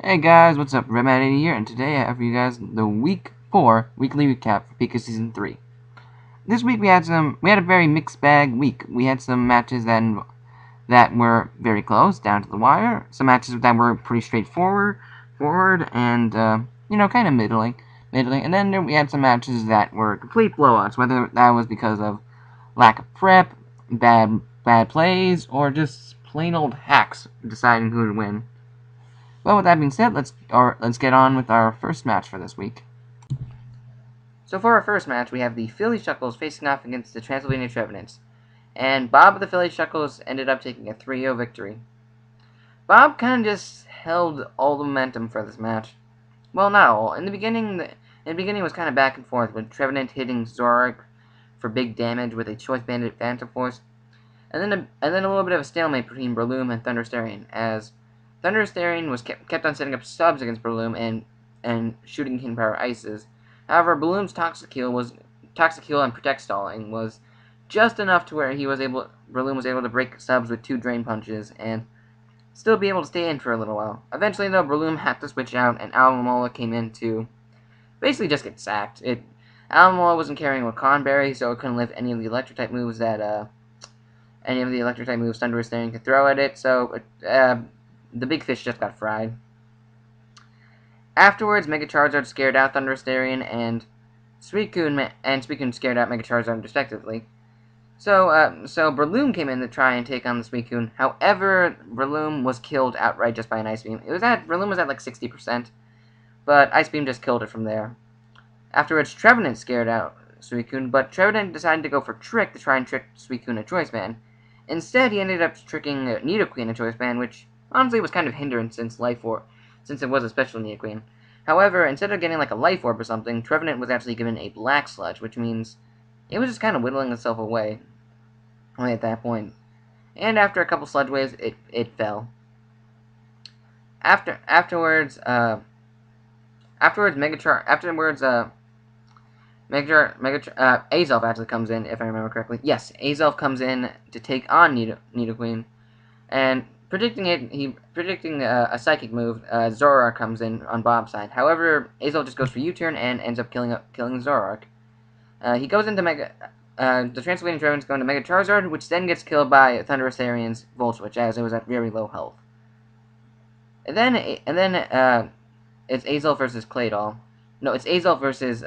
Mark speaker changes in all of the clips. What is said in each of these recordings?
Speaker 1: Hey guys, what's up? RedMat80 here, and today I have for you guys the Week 4 weekly recap for PICA Season 3. This week we had a very mixed bag week. We had some matches that were very close, down to the wire. Some matches that were pretty straightforward, and kind of middling. And then we had some matches that were complete blowouts, whether that was because of lack of prep, bad plays, or just plain old hacks deciding who to win. Well, with that being said, let's get on with our first match for this week. So for our first match, we have the Philly Shuckles facing off against the Transylvania Trevenants, and Bob of the Philly Shuckles ended up taking a 3-0 victory. Bob kind of just held all the momentum for this match. Well, not all. In the beginning, it was kind of back and forth, with Trevenant hitting Zoroark for big damage with a Choice Bandit Phantom Force, and then a little bit of a stalemate between Breloom and Thunderstarian, as Thunderstarian was kept on setting up subs against Breloom and shooting King Power Ices. However, Breloom's Toxic Heal and Protect Stalling was just enough to where Breloom was able to break subs with 2 Drain Punches and still be able to stay in for a little while. Eventually, though, Breloom had to switch out, and Alomomola came in to basically just get sacked. Alomomola wasn't carrying a Conberry, so it couldn't lift any of the Electric-type moves that Thunderstarian could throw at it, so the big fish just got fried. Afterwards, Mega Charizard scared out Thunderstarian, and Suicune scared out Mega Charizard respectively. So Breloom came in to try and take on the Suicune. However, Breloom was killed outright just by an Ice Beam. Breloom was at like 60%, but Ice Beam just killed it from there. Afterwards, Trevenant scared out Suicune, but Trevenant decided to go for Trick to try and trick Suicune a Choice Band. Instead, he ended up tricking Nidoqueen a Choice Band, which honestly was kind of hindrance since it was a special Nidoqueen. However, instead of getting like a Life Orb or something, Trevenant was actually given a Black Sludge, which means it was just kind of whittling itself away at that point. And after a couple Sludge Waves, it fell. Afterwards, Azelf actually comes in, if I remember correctly. Yes, Azelf comes in to take on Nidoqueen, and predicting a Psychic move, Zoroark comes in on Bob's side. However, Azelf just goes for U-turn and ends up killing Zoroark. He goes into the Transylvanian Trevenants go into Mega Charizard, which then gets killed by Thunderstarian's Volt Switch, as it was at very low health. And then it's Azelf versus Claydol. No, it's Azelf versus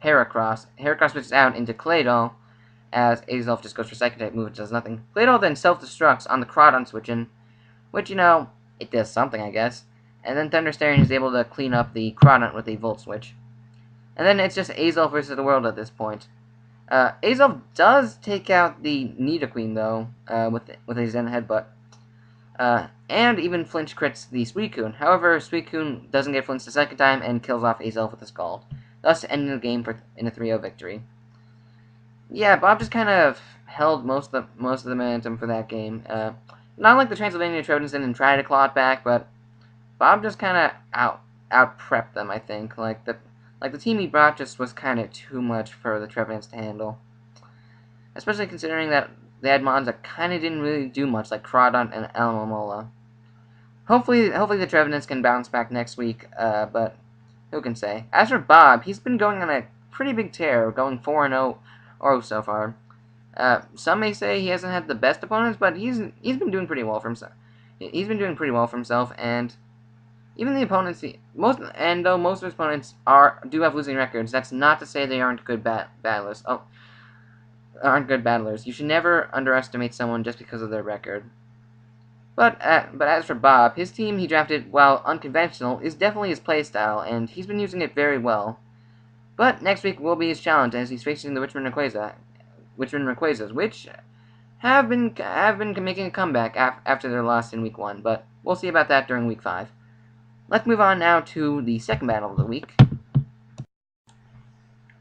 Speaker 1: Heracross. Heracross switches out into Claydol, as Azelf just goes for Psychic-type move, which does nothing. Claydol then self-destructs on the Crawdon switching, which, it does something, I guess. And then Thunderstarian is able to clean up the Crawdon with a Volt Switch. And then it's just Azelf versus the world at this point. Azelf does take out the Nidoqueen, though, with a Zen Headbutt. And even flinch crits the Suicune. However, Suicune doesn't get flinched the second time and kills off Azelf with a Scald, thus ending the game in a 3-0 victory. Yeah, Bob just kind of held most of the momentum for that game. Not like the Transylvania Trojans didn't try to claw it back, but Bob just kind of out prepped them. I think like the team he brought just was kind of too much for the Trevenants to handle, especially considering that they had mons that kind of didn't really do much, like Crawdon and Alomomola. Hopefully the Trevenants can bounce back next week, but who can say? As for Bob, he's been going on a pretty big tear, going 4-0 so far. Some may say he hasn't had the best opponents, but he's been doing pretty well for himself. He's been doing pretty well for himself, and even the opponents, though most of his opponents do have losing records, that's not to say they aren't good battlers. Aren't good battlers. You should never underestimate someone just because of their record. But as for Bob, his team he drafted, while unconventional, is definitely his playstyle, and he's been using it very well. But next week will be his challenge, as he's facing the Richmond Rayquazas, which have been making a comeback after their loss in Week 1, but we'll see about that during Week 5. Let's move on now to the second battle of the week.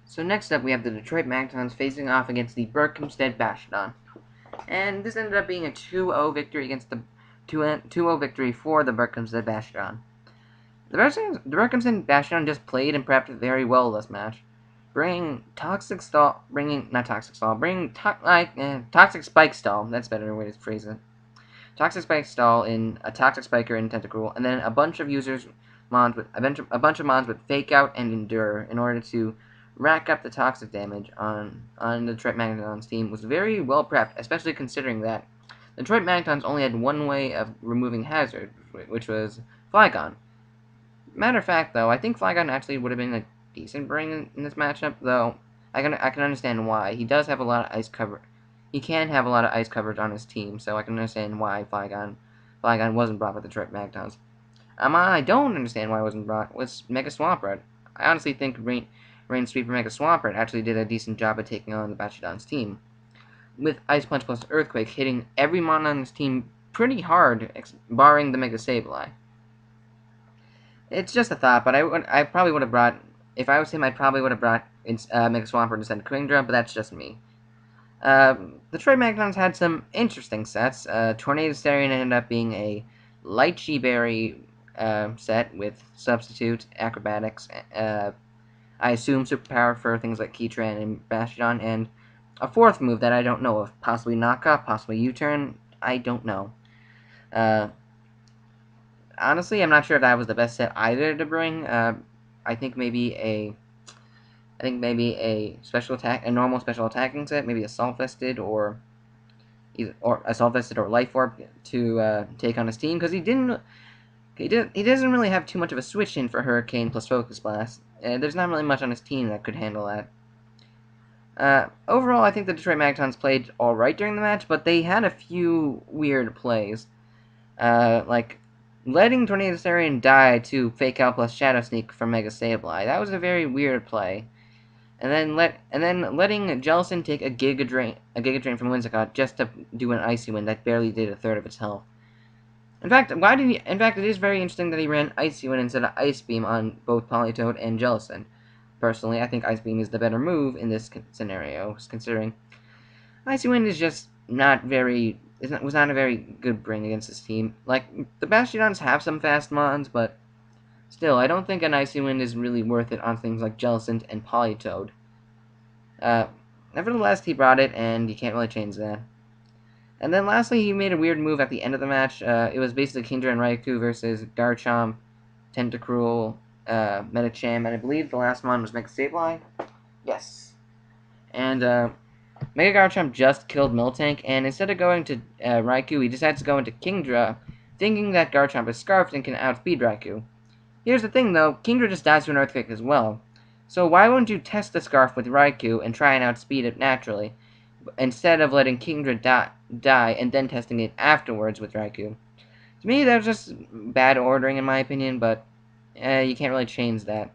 Speaker 1: So next up, we have the Detroit Magnetons facing off against the Berkhamsted Bastiodon. And this ended up being a 2-0 victory for the Berkhamsted Bastiodon. The Berkhamsted Bastiodon just played and prepped very well this match, bringing Toxic Spike Stall. That's a better way to phrase it. Toxic Spike Stall in a Toxic Spiker in Tentacruel, and then a bunch of users mons with a bunch of mons with Fake Out and Endure in order to rack up the toxic damage on the Detroit Magnetons team was very well prepped, especially considering that the Detroit Magnetons only had one way of removing Hazard, which was Flygon. Matter of fact, though, I think Flygon actually would have been a decent bring in this matchup, though I can understand why. He does have a lot of ice cover. He can have a lot of ice coverage on his team, so I can understand why Flygon wasn't brought with the Detroit Magnetons. I don't understand why it wasn't brought was Mega Swampert. I honestly think Rain Sweeper Mega Swampert actually did a decent job of taking on the Bastiodon's team, with Ice Punch plus Earthquake hitting every mon on his team pretty hard, barring the Mega Sableye. It's just a thought, but I probably would have brought, if I was him, I probably would have brought Mega Swampert instead of Kingdra, but that's just me. The Detroit Magnetons had some interesting sets. Tornado Starion ended up being a Lychee Berry set with Substitute, Acrobatics, I assume Superpower for things like Keytran and Bastiodon, and a fourth move that I don't know of. Possibly Knockoff, possibly U-Turn, I don't know. Honestly, I'm not sure if that was the best set either to bring. I think maybe a special attack, a normal special attacking set, maybe Assault Vested or Assault Vested or Life Orb to take on his team, because he doesn't really have too much of a switch in for Hurricane plus Focus Blast. There's not really much on his team that could handle that. Overall, I think the Detroit Magnetons played alright during the match, but they had a few weird plays. Like letting Tornado Starion die to Fake Out plus Shadow Sneak from Mega Sableye. That was a very weird play. And then letting Jellicent take a Giga Drain from Whimsicott just to do an Icy Wind that barely did a third of its health. In fact, it is very interesting that he ran Icy Wind instead of Ice Beam on both Politoed and Jellicent. Personally, I think Ice Beam is the better move in this scenario, considering Icy Wind is just was not a very good bring against this team. Like, the Bastiodons have some fast mons, but still, I don't think an Icy Wind is really worth it on things like Jellicent and Politoed. Nevertheless, he brought it, and you can't really change that. And then lastly, he made a weird move at the end of the match. It was basically Kingdra and Raikou versus Garchomp, Tentacruel, Medicham, and I believe the last one was Mega Sableye. Yes. And Mega Garchomp just killed Miltank, and instead of going to Raikou, he decides to go into Kingdra, thinking that Garchomp is scarfed and can outspeed Raikou. Here's the thing, though. Kingdra just dies to an Earthquake as well. So why wouldn't you test the Scarf with Raikou and try and outspeed it naturally, instead of letting Kingdra die and then testing it afterwards with Raikou? To me, that was just bad ordering in my opinion, but you can't really change that.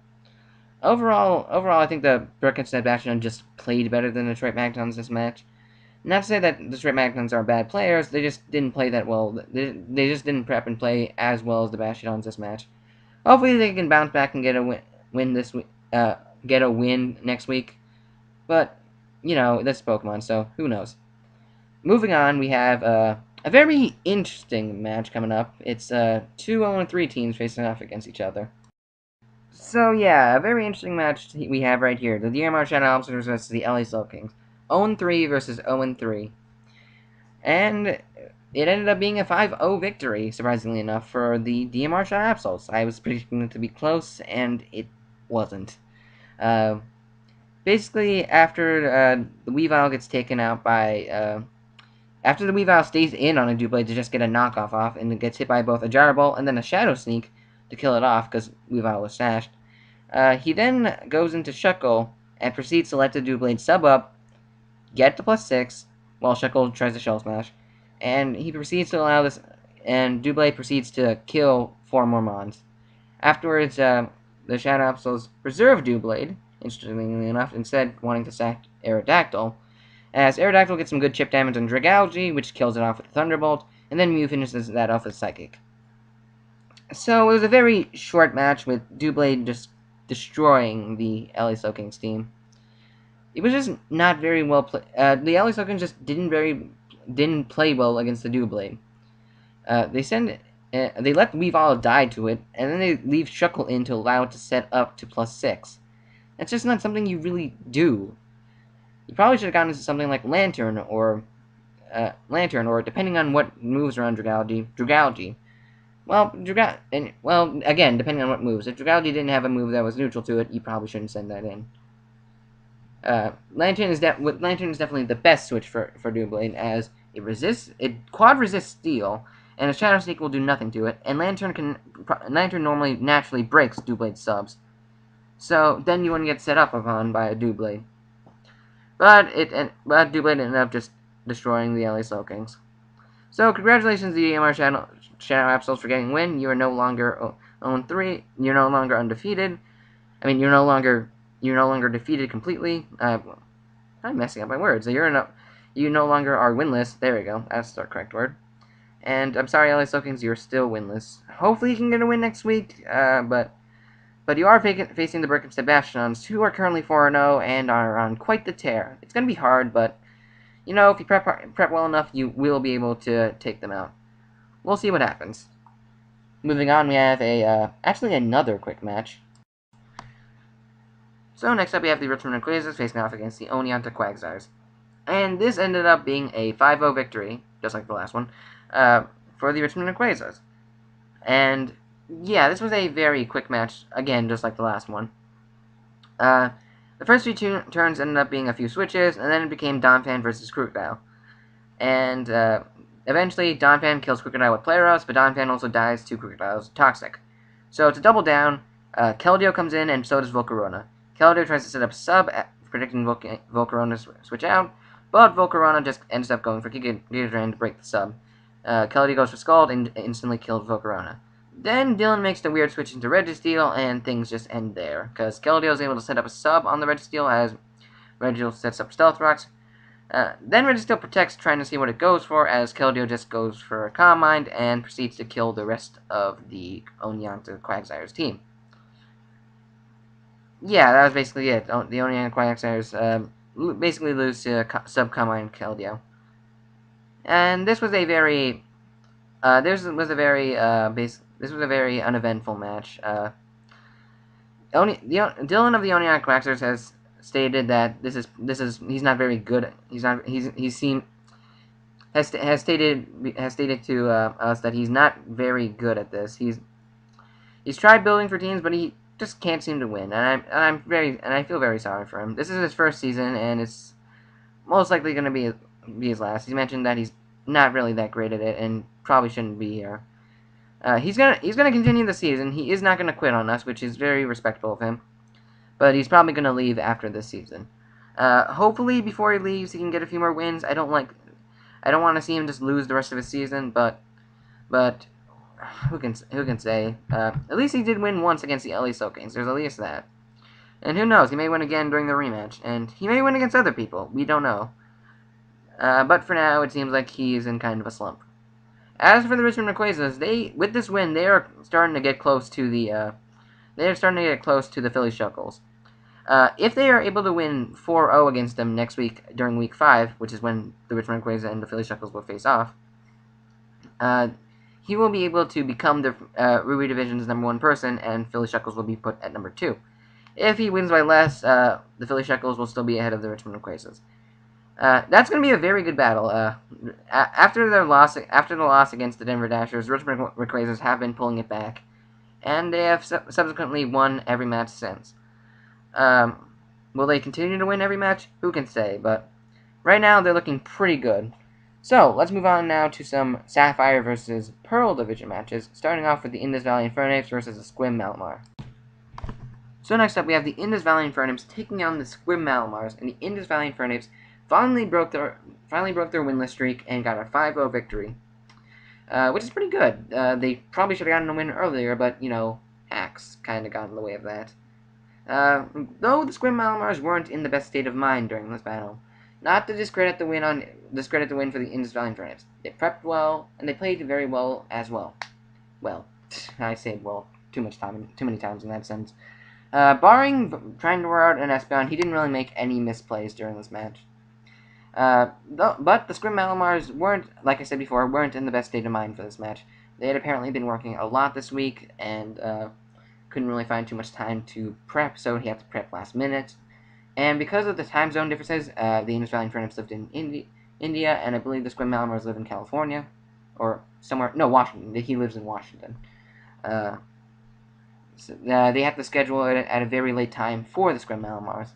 Speaker 1: Overall, I think the Berkhamsted Bastiodon just played better than the Detroit Magnetons this match. Not to say that the Detroit Magnetons are bad players, they just didn't play that well. They just didn't prep and play as well as the Bastiodons this match. Hopefully they can bounce back and get a win this week. Get a win next week. But, you know, that's Pokemon, so who knows. Moving on, we have a very interesting match coming up. It's 2 0-3 teams facing off against each other. So, yeah, a very interesting match we have right here. The DMR Channelers versus the LA Slowkings. 0-3 versus 0-3. And it ended up being a 5-0 victory, surprisingly enough, for the DMR Absols. I was predicting it to be close, and it wasn't. Basically, after the Weavile gets taken out by... after the Weavile stays in on a Doublade to just get a knockoff off, and it gets hit by both a Gyro Ball and then a Shadow Sneak to kill it off, because Weavile was stashed, he then goes into Shuckle and proceeds to let the Doublade sub up, get the +6, while Shuckle tries to Shell Smash, and he proceeds to allow this, and Doublade proceeds to kill 4 more Mons. Afterwards, the Shadow Absols preserve Doublade, interestingly enough, instead wanting to sack Aerodactyl, as Aerodactyl gets some good chip damage on Dragalge, which kills it off with a Thunderbolt, and then Mew finishes that off with Psychic. So it was a very short match with Doublade just destroying the LA Slowkings team. It was just not very well played. The LA Slowkings just didn't play well against the Doublade. They let Weavile die to it, and then they leave Shuckle in to allow it to set up to +6. That's just not something you really do. You probably should have gone into something like Lantern or Lantern, or depending on what moves are on Dragalge. Well, again, depending on what moves. If Dragalge didn't have a move that was neutral to it, you probably shouldn't send that in. Lantern is definitely the best switch for Doublade, as it quad resists Steel, and a Shadow Sneak will do nothing to it, and Lantern normally naturally breaks Doublade subs. So then you wouldn't get set up upon by a Doublade. But Doublade ended up just destroying the LA Slowkings. So congratulations to the DMR Channel Absols for getting a win. You are no longer 0-3. You're no longer undefeated. I mean, you're no longer defeated completely. I'm messing up my words. You no longer are winless. There we go. That's the correct word. And I'm sorry, LA Slowkings, you're still winless. Hopefully you can get a win next week. But you are facing the Berkhamsted Bastiodons, who are currently 4-0 and are on quite the tear. It's going to be hard, but you know, if you prep well enough, you will be able to take them out. We'll see what happens. Moving on, we have actually another quick match. So next up, we have the Richmond Quagsires facing off against the Oneonta Quagsires. And this ended up being a 5-0 victory, just like the last one, for the Richmond Quagsires. And yeah, this was a very quick match, again, just like the last one. The first few turns ended up being a few switches, and then it became Donphan versus Crocodile. And eventually, Donphan kills Crocodile with Playeros, but Donphan also dies to Crocodile's Toxic. So to double down, Keldeo comes in, and so does Volcarona. Keldeo tries to set up sub, predicting Volcarona to switch out, but Volcarona just ends up going for Giga Drain to break the sub. Keldeo goes for Scald and instantly kills Volcarona. Then Dylan makes the weird switch into Registeel, and things just end there, because Keldeo is able to set up a sub on the Registeel as Registeel sets up Stealth Rocks. Then Registeel protects, trying to see what it goes for, as Keldeo just goes for a Calm Mind and proceeds to kill the rest of the Oneonta Quagsires team. Yeah, that was basically it. The Oneonta Quagsires basically lose to sub Calm Mind Keldeo. And this was a very uneventful match. Dylan of the Oneonta Quagsires has stated that he's not very good. Has stated to us that he's not very good at this. He's tried building for teams, but he just can't seem to win. And I feel very sorry for him. This is his first season, and it's most likely going to be his last. He mentioned that he's not really that great at it, and probably shouldn't be here. He's gonna continue the season. He is not gonna quit on us, which is very respectful of him. But he's probably gonna leave after this season. Hopefully, before he leaves, he can get a few more wins. I don't want to see him just lose the rest of his season. But who can say? At least he did win once against the LA Slowkings. There's at least that. And who knows? He may win again during the rematch, and he may win against other people. We don't know. But for now, it seems like he's in kind of a slump. As for the Richmond Quagsires, with this win, they are starting to get close to the Philly Shuckles. If they are able to win 4-0 against them next week during Week 5, which is when the Richmond Quagsires and the Philly Shuckles will face off, he will be able to become the Ruby Division's #1 person, and Philly Shuckles will be put at number 2. If he wins by less, the Philly Shuckles will still be ahead of the Richmond Quagsires. That's going to be a very good battle. After the loss against the Denver Dashers, Richmond Quagsires have been pulling it back, and they have subsequently won every match since. Will they continue to win every match? Who can say? But right now, they're looking pretty good. So, let's move on now to some Sapphire versus Pearl Division matches, starting off with the Indus Valley Infernapes versus the Sequim Malamar. So next up, we have the Indus Valley Infernapes taking on the Sequim Malamars, and the Indus Valley Infernapes finally broke their winless streak and got a 5-0 victory, which is pretty good. They probably should have gotten a win earlier, but, you know, hacks kind of got in the way of that. Though the Sequim Malamars weren't in the best state of mind during this battle. Not to discredit the win for the Indus Valley Infernapes. They prepped well, and they played very well as well. Well, I say well too many times in that sense. Barring trying to wear out an Espeon, he didn't really make any misplays during this match. But the Sequim Malamars weren't, like I said before, weren't in the best state of mind for this match. They had apparently been working a lot this week, and couldn't really find too much time to prep, so he had to prep last minute. And because of the time zone differences, the Indus Valley Infernapes lived in India, and I believe the Squim Malamars live in California, or somewhere, no, Washington. He lives in Washington. They have to schedule it at a very late time for the Squim Malamars.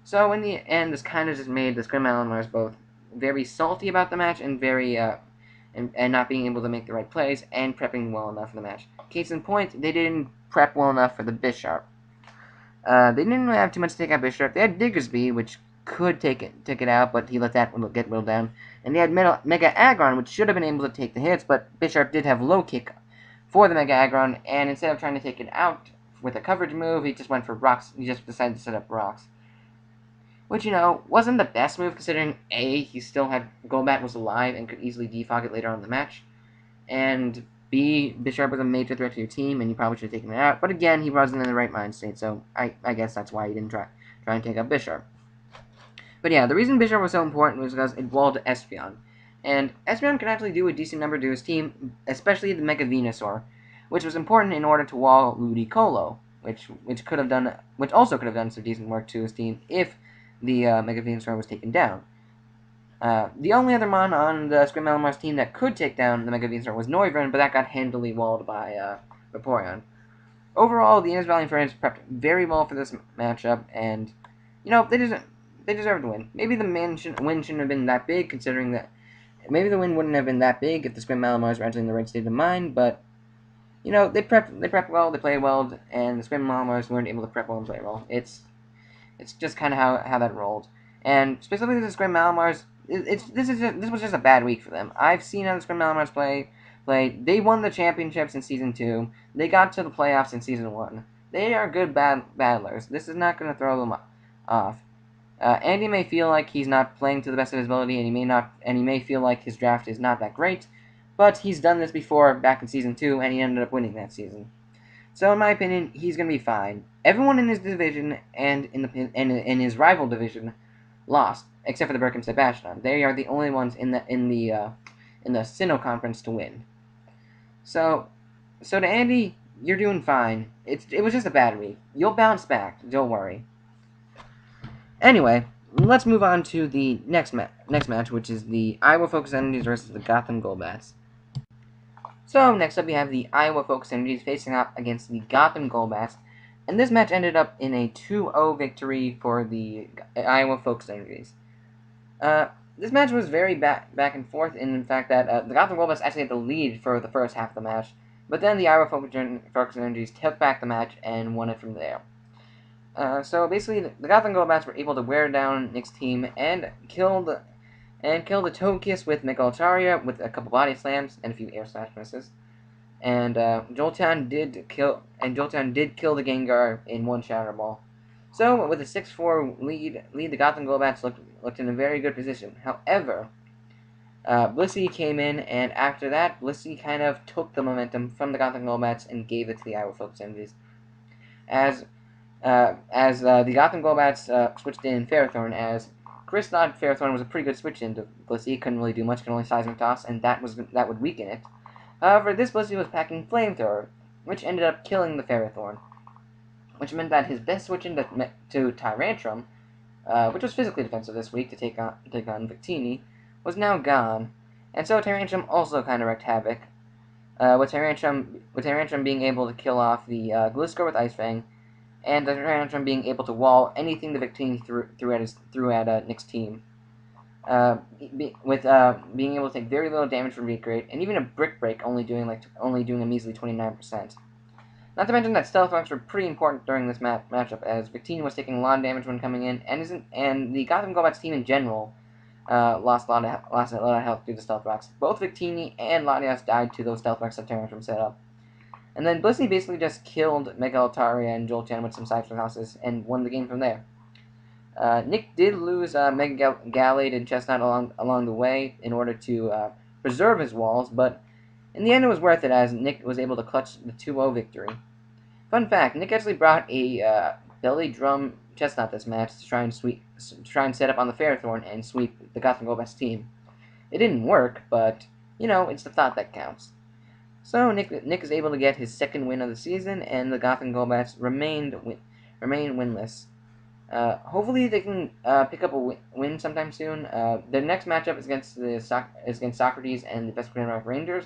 Speaker 1: So in the end, this kind of just made the Squim Malamars both very salty about the match and very and not being able to make the right plays and prepping well enough for the match. Case in point, they didn't prep well enough for the Bisharp. They didn't really have too much to take out Bisharp. They had Diggersby, which could take it out, but he let that get whittled down. And they had Mega Aggron, which should have been able to take the hits, but Bisharp did have low kick for the Mega Aggron, and instead of trying to take it out with a coverage move, he just went for rocks. He just decided to set up rocks. Which, wasn't the best move considering A, he still had Golbat was alive and could easily defog it later on in the match, and B, Bisharp was a major threat to your team and you probably should have taken it out, but again, he wasn't in the right mind state, so I guess that's why he didn't try and take out Bisharp. But yeah, the reason Bisharp was so important was because it walled Espeon, and Espeon can actually do a decent number to his team, especially the Mega Venusaur, which was important in order to wall Ludicolo, which also could have done some decent work to his team if the Mega Venusaur was taken down. The only other mon on the Squim Malamars team that could take down the Mega Venusaur was Noivern, but that got handily walled by Vaporeon. Overall, the Indus Valley Infernape prepped very well for this matchup, and they deserved to win. Maybe the win shouldn't have been that big, considering that maybe the win wouldn't have been that big if the Squim Malamars were actually in the right state of mind. But they prepped well, they played well, and the Squim Malamars weren't able to prep well and play well. It's just kind of how that rolled. And specifically the Squim Malamars, this was just a bad week for them. I've seen how the Squim Malamars play. They won the championships in Season 2. They got to the playoffs in Season 1. They are good battlers. This is not going to throw them off. Andy may feel like he's not playing to the best of his ability, and he may feel like his draft is not that great, but he's done this before back in Season 2, and he ended up winning that season. So in my opinion, he's going to be fine. Everyone in his division and in his rival division lost, except for the Berkhamsted Bastiodon. They are the only ones in the Sinnoh Conference to win. So to Andy, you're doing fine. It was just a bad week. You'll bounce back. Don't worry. Anyway, let's move on to the next match, which is the Iowa Focus Energies versus the Gotham Golbats. So next up, we have the Iowa Focus Energies facing off against the Gotham Golbats, and this match ended up in a 2-0 victory for the Iowa Focus Energies. This match was very back and forth in the fact that the Gotham Golbats actually had the lead for the first half of the match, but then the Iowa Focus Energies took back the match and won it from there. So basically, the Gotham Golbats were able to wear down Nick's team and kill the Togekiss with Mega Altaria with a couple body slams and a few air slash misses. And Jolteon did kill the Gengar in one Shatter Ball. So with a 6-4 lead, the Gotham Golbats looked in a very good position. However, Blissey came in, and after that, Blissey kind of took the momentum from the Gotham Golbats and gave it to the Iowa Focus Energies. As the Gotham Golbats switched in Ferrothorn, as Chris thought Ferrothorn was a pretty good switch into Blissey. He couldn't really do much, could only Seismic Toss, and that would weaken it. However, this Blissey was packing Flamethrower, which ended up killing the Ferrothorn, which meant that his best switch into Tyrantrum, which was physically defensive this week to take on Victini, was now gone, and so Tyrantrum also kind of wreaked havoc, with Tyrantrum being able to kill off the Gliscor with Ice Fang, and the Tyrantrum being able to wall anything the Victini threw at Nick's team. With being able to take very little damage from Weak Rate, and even a Brick Break only doing a measly 29%. Not to mention that Stealth Rocks were pretty important during this matchup, as Victini was taking a lot of damage when coming in, and the Gotham Golbats team in general lost a lot of health due to Stealth Rocks. Both Victini and Latias died to those Stealth Rocks that Tyrantrum set up. And then Blissey basically just killed Mega Altaria and Jolteon with some Cypher Houses and won the game from there. Nick did lose Mega Gallade and Chestnut along the way in order to preserve his walls, but in the end it was worth it as Nick was able to clutch the 2-0 victory. Fun fact, Nick actually brought a belly drum Chestnut this match to try and set up on the Ferrothorn and sweep the Gotham Golbats team. It didn't work, but it's the thought that counts. So Nick is able to get his second win of the season, and the Gotham Golbats remain winless. Hopefully they can pick up a win sometime soon. Their next matchup is against Socrates and the Best Grand Rangers.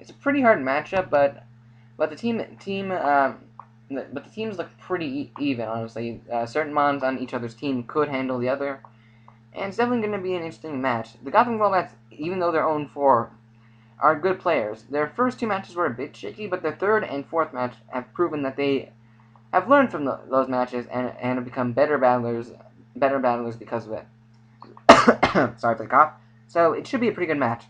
Speaker 1: It's a pretty hard matchup, but the teams look pretty even, honestly. Certain mons on each other's team could handle the other, and it's definitely going to be an interesting match. The Gotham Golbats, even though they're 0-4, are good players. Their first two matches were a bit shaky, but their third and fourth match have proven that they have learned from those matches and have become better battlers because of it. Sorry for the cough. So it should be a pretty good match.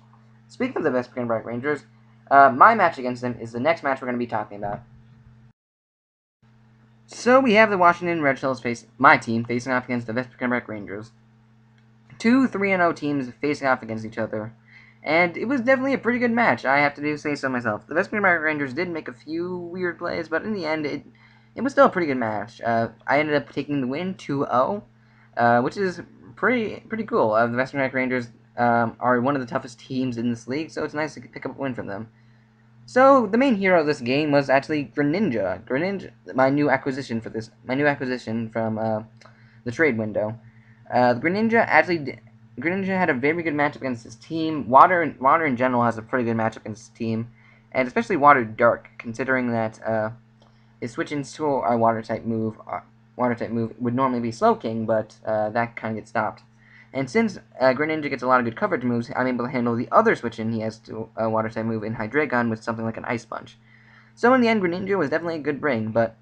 Speaker 1: Speaking of the Best Grand Rangers, my match against them is the next match we're going to be talking about. So we have the Washington Red Shells my team facing off against the Vesperkenbrock Rangers. Two 3-0 teams facing off against each other. And it was definitely a pretty good match, I have to say so myself. The Vesperkenbrock Rangers did make a few weird plays, but in the end, it was still a pretty good match. I ended up taking the win 2-0, which is pretty cool. The Vesperkenbrock Rangers are one of the toughest teams in this league, so it's nice to pick up a win from them. So the main hero of this game was actually Greninja. Greninja, my new acquisition from the trade window. Greninja had a very good matchup against his team. Water in general has a pretty good matchup against his team, and especially Water Dark, considering that his switch into a Water type move would normally be Slowking, but that kind of gets stopped. And since Greninja gets a lot of good coverage moves, I'm able to handle the other switch-in he has to a Water-type move in Hydreigon with something like an Ice Punch. So in the end, Greninja was definitely a good bring, but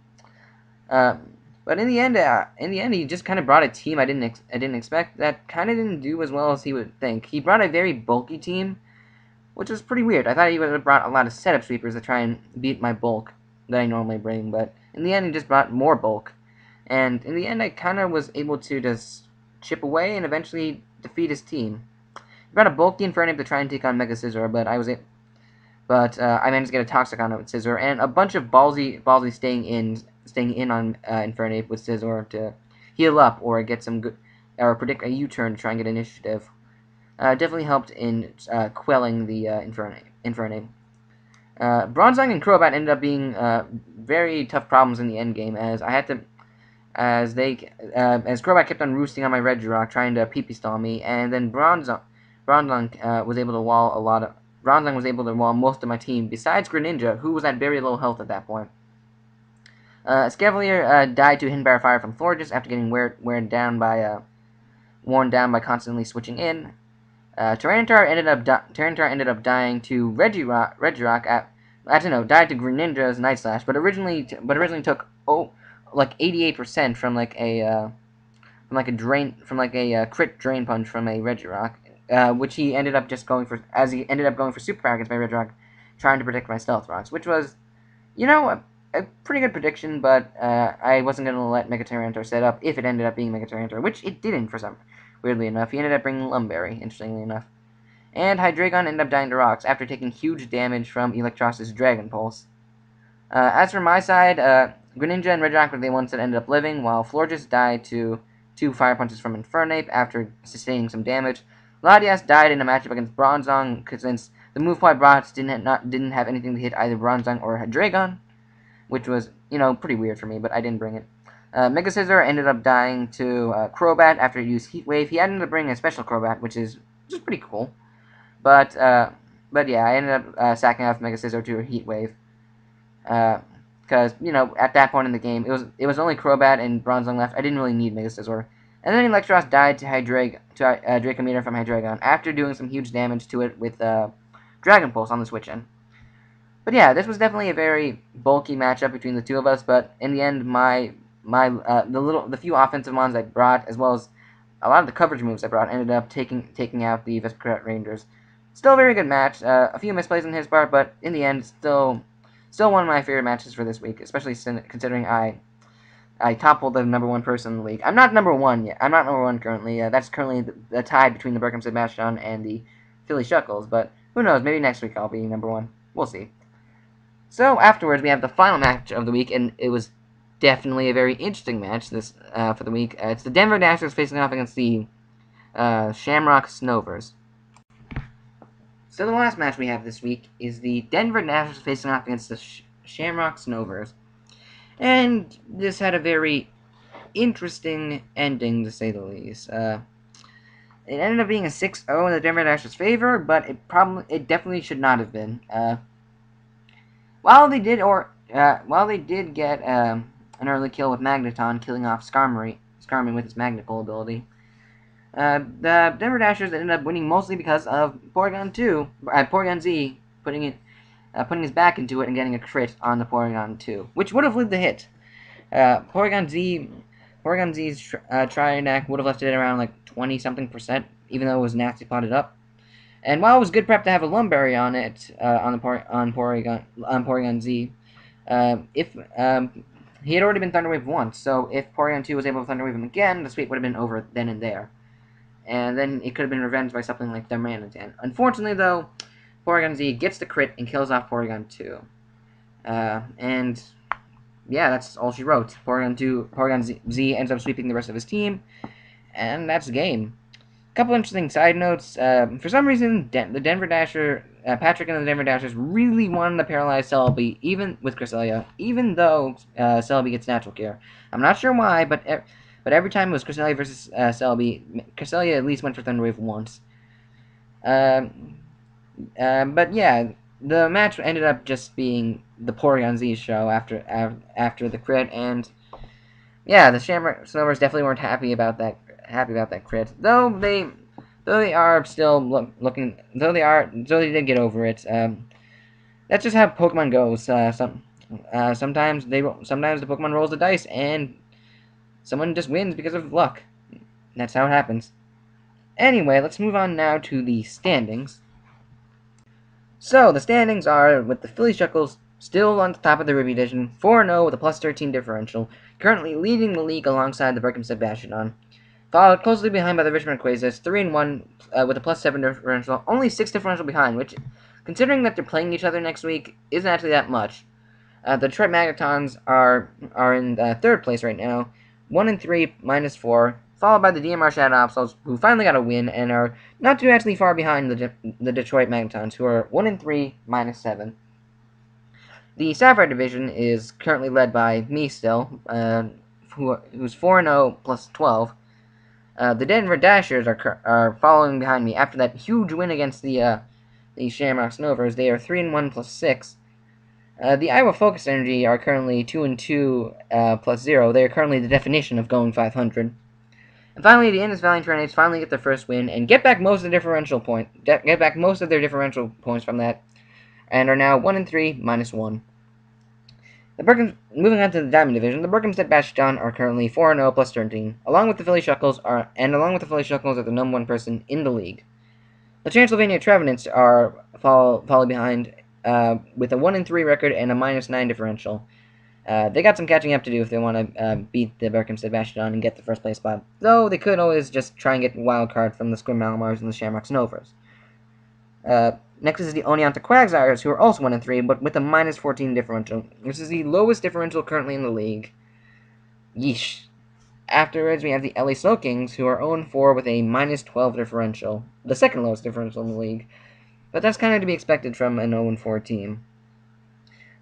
Speaker 1: in the end, he just kind of brought a team I didn't expect that kind of didn't do as well as he would think. He brought a very bulky team, which was pretty weird. I thought he would have brought a lot of setup sweepers to try and beat my bulk that I normally bring, but in the end, he just brought more bulk. And in the end, I kind of was able to just chip away and eventually defeat his team. He brought a bulky Infernape to try and take on Mega Scizor, but I managed to get a Toxic on it with Scizor, and a bunch of ballsy staying in on Infernape with Scizor to heal up or get some good, or predict a U-turn to try and get initiative. Definitely helped in quelling the Infernape. Bronzong and Crobat ended up being very tough problems in the end game, as I had to. As Crobat kept on roosting on my Regirock, trying to PP stall me, and then Bronzong was able to wall most of my team, besides Greninja, who was at very low health at that point. Scavalier died to Hidden Fire from Florges after getting worn down by constantly switching in. Tyranitar ended up dying to Regirock died to Greninja's Night Slash, but originally took like 88% from like a crit drain punch from a Regirock, which he ended up going for Super Power against my Regirock, trying to protect my Stealth Rocks, which was, a pretty good prediction, but I wasn't going to let Mega Tyranitar set up if it ended up being Mega Tyranitar, which it didn't for some weirdly enough. He ended up bringing Lumberry, interestingly enough. And Hydreigon ended up dying to rocks after taking huge damage from Electrosis' Dragon Pulse. As for my side, Greninja and Regirock were the ones that ended up living, while Florges died to 2 Fire Punches from Infernape after sustaining some damage. Latias died in a matchup against Bronzong, since the move I brought didn't have anything to hit either Bronzong or Hydreigon, which was, pretty weird for me, but I didn't bring it. Mega Scizor ended up dying to Crobat after he used Heat Wave. He ended up bringing a special Crobat, which is just pretty cool. But yeah, I ended up sacking off Mega Scizor to a Heat Wave. Because, at that point in the game, it was only Crobat and Bronzong left. I didn't really need Mega Scizor. And then Electros died to Dracometer from Hydreigon after doing some huge damage to it with Dragon Pulse on the switch-in. But yeah, this was definitely a very bulky matchup between the two of us, but in the end, the few offensive mons I brought, as well as a lot of the coverage moves I brought, ended up taking out the Vesperkenbrock Rangers. Still a very good match. A few misplays on his part, but in the end, still one of my favorite matches for this week, especially considering I toppled the #1 person in the league. I'm not #1 yet. I'm not #1 currently. That's currently the tie between the Berkhamsted Bastiodon and the Philly Shuckles, but who knows? Maybe next week I'll be #1. We'll see. So afterwards, we have the final match of the week, and it was definitely a very interesting match for the week. It's the Denver Dashers facing off against the Shamrock Snovers. So the last match we have this week is the Denver Dashers facing off against the Shamrock Snovers. And this had a very interesting ending, to say the least. It ended up being a 6-0 in the Denver Dashers' favor, but it definitely should not have been. While they did get an early kill with Magneton, killing off Skarmory with his Magnet-Pull ability, the Denver Dashers ended up winning mostly because of Porygon Z putting his back into it and getting a crit on the Porygon 2, which would have lived the hit. Porygon Z's Tri-Attack would have left it around like 20-something%, even though it was nasty potted up. And while it was good prep to have a Lumberry on it, on Porygon Z, if he had already been Thunder Wave once, so if Porygon 2 was able to Thunder Wave him again, the sweep would have been over then and there. And then it could have been revenged by something like Darmanitan. Unfortunately, though, Porygon Z gets the crit and kills off Porygon 2. And yeah, that's all she wrote. Porygon Z ends up sweeping the rest of his team, and that's the game. Couple interesting side notes. For some reason, the Denver Dasher, Patrick and the Denver Dashers really wanted to paralyze Celebi, even with Cresselia, even though Celebi gets natural cure. I'm not sure why, but every time it was Cresselia versus Celebi, Cresselia at least went for Thunder Wave once. But yeah, the match ended up just being the Porygon Z show after the crit, and yeah, the Shamrock Snovers definitely weren't happy about that crit, though they did get over it. That's just how Pokemon goes. Sometimes the Pokemon rolls the dice and someone just wins because of luck. That's how it happens. Anyway, let's move on now to the standings. So the standings are with the Philly Shuckles still on the top of the Ruby Division, 4-0 with a +13 differential, currently leading the league alongside the Berkhamsted Bastiodon. Followed closely behind by the Richmond Quagsires, 3-1 with a +7 differential, only 6 differential behind, which, considering that they're playing each other next week, isn't actually that much. The Detroit Magnetons are in third place right now, 1-3, -4, followed by the DMR Channelers, who finally got a win and are not too actually far behind the Detroit Magnetons, who are 1-3, -7. The Sapphire Division is currently led by me still, who's 4-0 +12. The Denver Dashers are following behind me after that huge win against the Shamrock Snovers. They are 3-1 +6. The Iowa Focus Energy are currently 2-2 +0. They are currently the definition of going 500. And finally, the Indus Valley Infernape finally get their first win and get back most of their differential points from that, and are now 1-3, -1. Moving on to the Diamond Division, the Berkhamsted Bastiodon are currently 4-0 +13, along with the Philly Shuckles are the number 1 person in the league. The Transylvania Trevenants are fall behind with a 1-3 record and a -9 differential. They got some catching up to do if they want to beat the Berkhamsted Bastiodon and get the first place spot, though they could always just try and get a wild card from the Sequim Malamars and the Shamrock Snovers. Next is the Oneonta Quagsires, who are also 1-3, but with a -14 differential. This is the lowest differential currently in the league. Yeesh. Afterwards, we have the LA Slowkings, who are 0-4 with a -12 differential, the second lowest differential in the league. But that's kind of to be expected from an 0-4 team.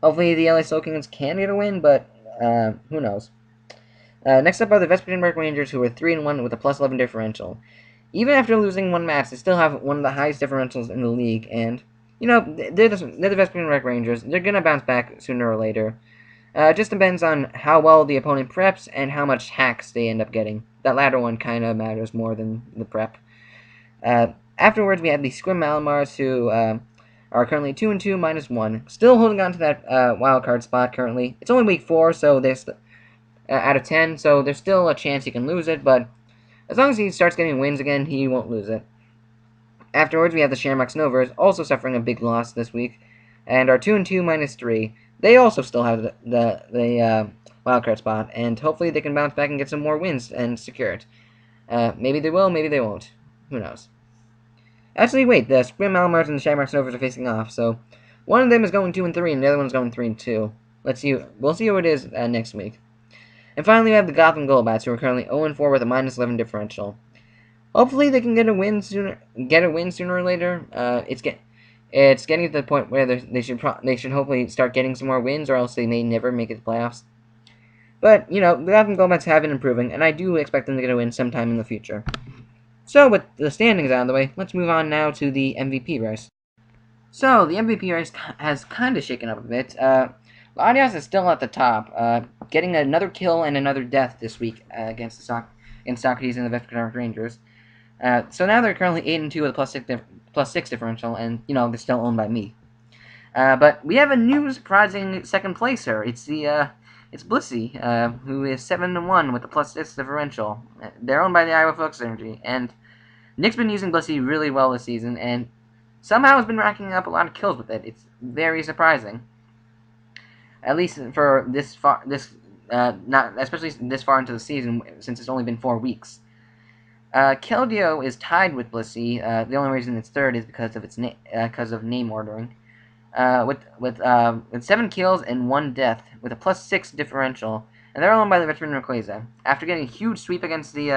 Speaker 1: Hopefully, the LA Slowkings can get a win, but who knows. Next up are the Vespertine Rangers, who are 3-1 with a +11 differential. Even after losing one match, they still have one of the highest differentials in the league, and, you know, they're the Vespertine Rangers. They're going to bounce back sooner or later. It just depends on how well the opponent preps and how much hacks they end up getting. That latter one kind of matters more than the prep. Afterwards, we have the Sequim Malamars, who are currently 2-2, -1. Still holding on to that wildcard spot currently. It's only week 4, so there's out of 10, so there's still a chance he can lose it, but as long as he starts getting wins again, he won't lose it. Afterwards, we have the Shamrock Snovers, also suffering a big loss this week, and are 2-2, -3. They also still have the wildcard spot, and hopefully they can bounce back and get some more wins and secure it. Maybe they will, maybe they won't. Who knows? Actually, wait, the Sequim Malamars and the Shamrock Snovers are facing off, so one of them is going 2-3, and the other one's going 3-2. Let's see. We'll see who it is next week. And finally, we have the Gotham Golbats, who are currently 0-4 with a -11 differential. Hopefully, they can get a win sooner or later. It's getting to the point where they should hopefully start getting some more wins, or else they may never make it to the playoffs. But, you know, the Gotham Golbats have been improving, and I do expect them to get a win sometime in the future. So, with the standings out of the way, let's move on now to the MVP race. So, the MVP race has kind of shaken up a bit. Latias is still at the top, getting another kill and another death this week against Socrates and the Veterinary Rangers. So now they're currently 8-2 with a +6 differential, and, you know, they're still owned by me. But we have a new surprising second placer. It's Blissey, who is 7-1 with a +6 differential. They're owned by the Iowa Focus Energy, and Nick's been using Blissey really well this season, and somehow has been racking up a lot of kills with it. It's very surprising, at least for this far. Not especially this far into the season, since it's only been 4 weeks. Keldeo is tied with Blissey. The only reason it's third is because of name ordering. With 7 kills and 1 death, with a +6 differential, and they're owned by the veteran Rayquaza. After getting a huge sweep against the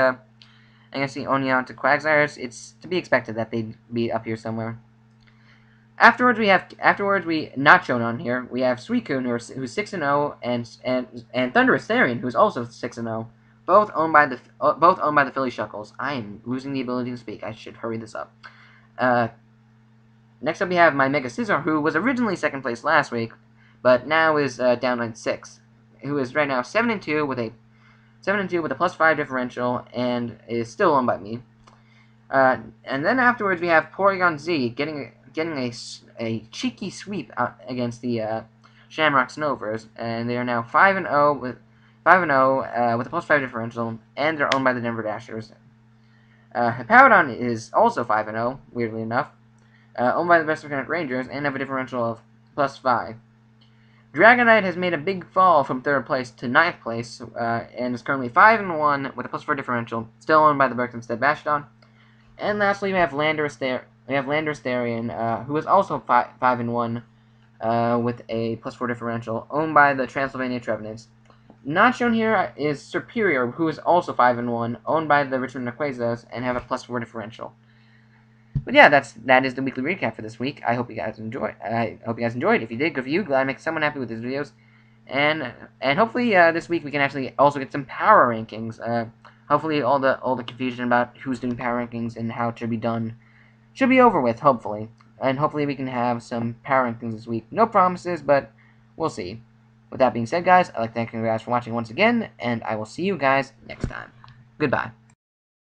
Speaker 1: Oneonta Quagsires, it's to be expected that they'd be up here somewhere. Afterwards, we not shown on here. We have Suicune, who's 6-0, and Thunderous Therian, who's also 6-0. Both owned by the Philly Shuckles. I am losing the ability to speak. I should hurry this up. Next up, we have my Mega Scizor, who was originally second place last week, but now is down at 6. Who is right now 7-2 with a +5 differential, and is still owned by me. And then afterwards, we have Porygon Z getting a cheeky sweep against the Shamrock Snovers, and they are now 5-0 with a +5 differential, and they're owned by the Denver Dashers. Hippowdon is also 5-0, weirdly enough, owned by the Veteran Rangers, and have a differential of +5. Dragonite has made a big fall from 3rd place to 9th place, and is currently 5-1 with a +4 differential, still owned by the Berkhamsted Bastiodon. And lastly, we have Landorus Therian, who is also 5-1 with a +4 differential, owned by the Transylvania Trevenants. Not shown here is Superior, who is also 5-1, owned by the Richmond Rayquazas, and have a +4 differential. But yeah, that is the weekly recap for this week. I hope you guys enjoyed. If you did, good for you. Glad I make someone happy with these videos. And hopefully this week we can actually also get some power rankings. Hopefully all the confusion about who's doing power rankings and how it should be done should be over with, hopefully. And hopefully we can have some power rankings this week. No promises, but we'll see. With that being said, guys, I'd like to thank you guys for watching once again, and I will see you guys next time. Goodbye.